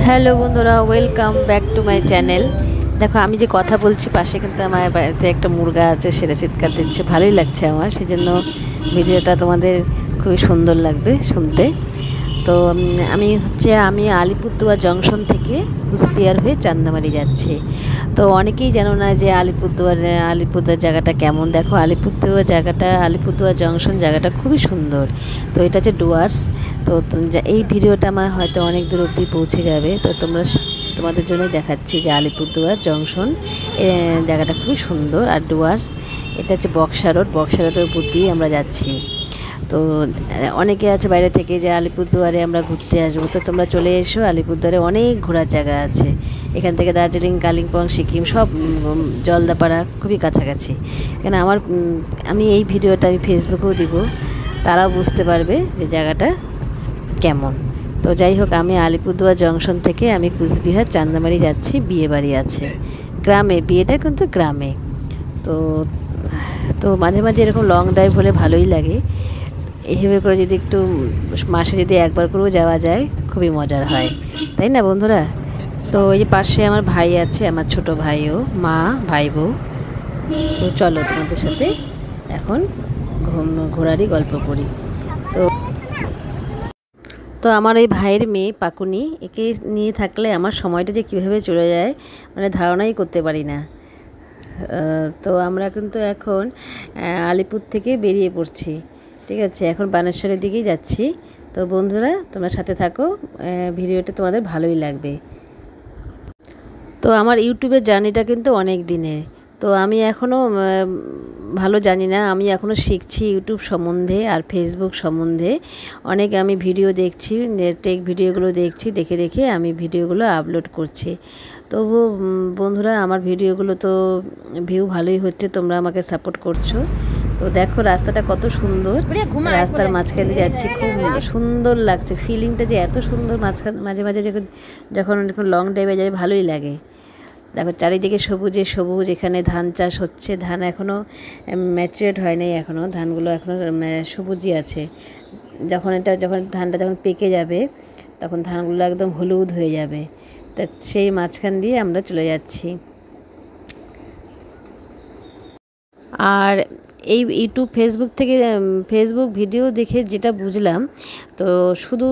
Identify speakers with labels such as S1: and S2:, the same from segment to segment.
S1: Hello বন্ধুরা, welcome back to my channel. দেখো আমি যে কথা বলছি পাশে কিন্তু আমার বাড়িতে একটা মুরগা আছে, সেটা চিৎকার দিচ্ছে, ভালোই লাগছে আমার। সেই জন্য ভিডিওটা তোমাদের খুবই সুন্দর লাগবে শুনতে। তো আমি আলিপুরদুয়ার জংশন থেকে কুচবিহার হয়ে চান্দামারি যাচ্ছি। তো অনেকেই জানো না যে আলিপুরদুয়ার জায়গাটা কেমন। দেখো আলিপুরদুয়ার জংশন জায়গাটা খুবই সুন্দর। তো এটা হচ্ছে ডুয়ার্স। তো এই ভিডিওটা আমার হয়তো অনেক দূর অবধি পৌঁছে যাবে। তো তোমাদের জন্যই দেখাচ্ছি যে আলিপুরদুয়ার জংশন জায়গাটা খুবই সুন্দর। আর ডুয়ার্স এটা হচ্ছে বক্সা রোডের উপর দিয়ে আমরা যাচ্ছি। তো অনেকে আছে বাইরে থেকে যে আলিপুরদুয়ারে আমরা ঘুরতে আসবো। তো তোমরা চলে এসো, আলিপুরদুয়ারে অনেক ঘোরার জায়গা আছে। এখান থেকে দার্জিলিং, কালিম্পং, সিকিম সব, জলদাপাড়া খুবই কাছাকাছি। কেন আমি এই ভিডিওটা আমি ফেসবুকেও দিব, তারাও বুঝতে পারবে যে জায়গাটা কেমন। তো যাই হোক, আমি আলিপুরদুয়ার জংশন থেকে আমি কুচবিহার চান্দামারি যাচ্ছি। বিয়ে বাড়ি আছে গ্রামে, বিয়েটা কিন্তু গ্রামে। তো মাঝে মাঝে এরকম লং ড্রাইভ হলে ভালোই লাগে। এইভাবে করে যদি একটু মাসে যদি একবার করেও যাওয়া যায় খুবই মজার হয়, তাই না বন্ধুরা? তো এই যে পাশে আমার ভাই আছে, আমার ছোট ভাইও, মা, ভাই, বউ। তো চলো তোমাদের সাথে এখন ঘোরারই গল্প করি। তো আমার এই ভাইয়ের মেয়ে পাকুনি, একে নিয়ে থাকলে আমার সময়টা যে কীভাবে চলে যায় মানে ধারণাই করতে পারি না। তো আমরা কিন্তু এখন আলিপুর থেকে বেরিয়ে পড়ছি, ঠিক আছে? এখন বানেশ্বরের দিকেই যাচ্ছি। তো বন্ধুরা তোমরা সাথে থাকো, ভিডিওটা তোমাদের ভালোই লাগবে। তো আমার ইউটিউবের জার্নিটা কিন্তু অনেক দিনের। তো আমি এখনও ভালো জানি না, আমি এখনও শিখছি ইউটিউব সম্বন্ধে আর ফেসবুক সম্বন্ধে। অনেক আমি ভিডিও দেখছি, টেক ভিডিওগুলো দেখছি, দেখে দেখে আমি ভিডিওগুলো আপলোড করছি। তবু বন্ধুরা আমার ভিডিওগুলো তো ভিউ ভালোই হচ্ছে, তোমরা আমাকে সাপোর্ট করছো। তো দেখো রাস্তাটা কত সুন্দর, রাস্তার মাঝখানে যাচ্ছি, খুব সুন্দর লাগছে। ফিলিংটা যে এত সুন্দর, মাঝে মাঝে যখন লং ড্রাইভে যাবে ভালোই লাগে। দেখো চারিদিকে সবুজে সবুজ, এখানে ধান চাষ হচ্ছে। ধান এখনও ম্যাচুরেট হয়নি, এখনও ধানগুলো এখনও সবুজই আছে। যখন ধানটা যখন পেকে যাবে তখন ধানগুলো একদম হলুদ হয়ে যাবে। তা সেই মাঝখান দিয়ে আমরা চলে যাচ্ছি। আর এই ইউটিউব ফেসবুক ভিডিও দেখে যেটা বুঝলাম, তো শুধু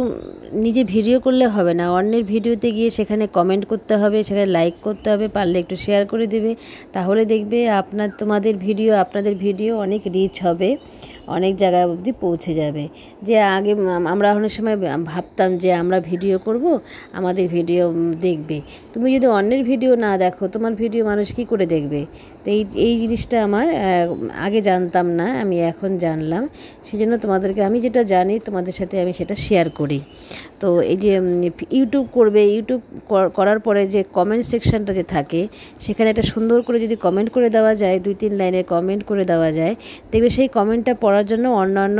S1: নিজে ভিডিও করলে হবে না, অন্যের ভিডিওতে গিয়ে সেখানে কমেন্ট করতে হবে, সেখানে লাইক করতে হবে, পারলে একটু শেয়ার করে দেবে। তাহলে দেখবে আপনাদের ভিডিও অনেক রিচ হবে, অনেক জায়গা অবধি পৌঁছে যাবে। যে আগে আমরা অনেক সময় ভাবতাম যে আমরা ভিডিও করব, আমাদের ভিডিও দেখবে। তুমি যদি অন্যের ভিডিও না দেখো, তোমার ভিডিও মানুষ কী করে দেখবে? তো এই জিনিসটা আমার আগে জানতাম না, আমি এখন জানলাম। সেই জন্য তোমাদেরকে আমি যেটা জানি তোমাদের সাথে আমি সেটা শেয়ার করি। তো এই যে ইউটিউব করার পরে যে কমেন্ট সেকশানটা যে থাকে, সেখানে একটা সুন্দর করে যদি কমেন্ট করে দেওয়া যায়, 2-3 লাইনের কমেন্ট করে দেওয়া যায়, দেখবে সেই কমেন্টটা পড়ার জন্য অন্যান্য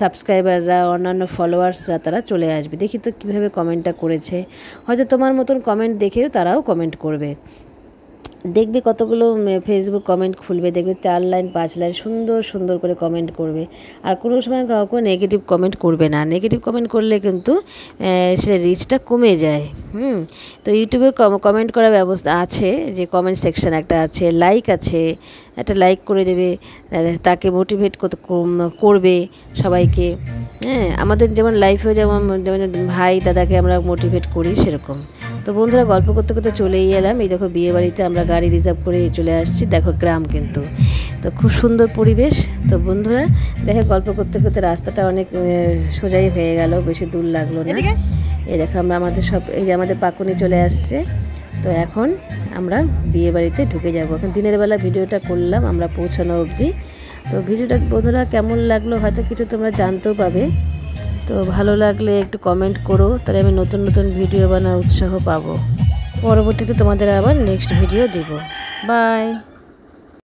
S1: সাবস্ক্রাইবাররা, অন্যান্য ফলোয়ার্সরা তারা চলে আসবে। দেখি তো কীভাবে কমেন্টটা করেছে, হয়তো তোমার মতন কমেন্ট দেখেও তারাও কমেন্ট করবে। দেখবে কতগুলো ফেসবুক কমেন্ট খুলবে, দেখবে 4 লাইন 5 লাইন সুন্দর সুন্দর করে কমেন্ট করবে। আর কোনো সময় কাউকে নেগেটিভ কমেন্ট করবে না। নেগেটিভ কমেন্ট করলে কিন্তু সেটা রিচটা কমে যায়। তো ইউটিউবে কমেন্ট করার ব্যবস্থা আছে, যে কমেন্ট সেকশন একটা আছে, লাইক আছে, একটা লাইক করে দেবে, তাকে মোটিভেট করবে সবাইকে। আমাদের যেমন লাইফেও যেমন ভাই দাদাকে আমরা মোটিভেট করি সেরকম। তো বন্ধুরা গল্প করতে করতে চলেই এলাম। এই দেখো বিয়ে বাড়িতে আমরা গাড়ি রিজার্ভ করে চলে আসছি। দেখো গ্রাম কিন্তু, তো খুব সুন্দর পরিবেশ। তো বন্ধুরা দেখো গল্প করতে করতে রাস্তাটা অনেক সোজাই হয়ে গেল, বেশি দূর লাগলো না। এই দেখো আমাদের পাকুনি চলে আসছে। তো এখন আমরা বিয়ে বাড়িতে ঢুকে যাব। এখন দিনের বেলা ভিডিওটা করলাম আমরা পৌঁছানো অবধি। তো ভিডিওটা বন্ধুরা কেমন লাগলো হয়তো কিছু তোমরা জানতেও পাবে। তো ভালো লাগলে একটু কমেন্ট করো, তাহলে আমি নতুন নতুন ভিডিও বানার উৎসাহ পাবো। পরবর্তীতে তোমাদের আবার নেক্সট ভিডিও দেব। বাই।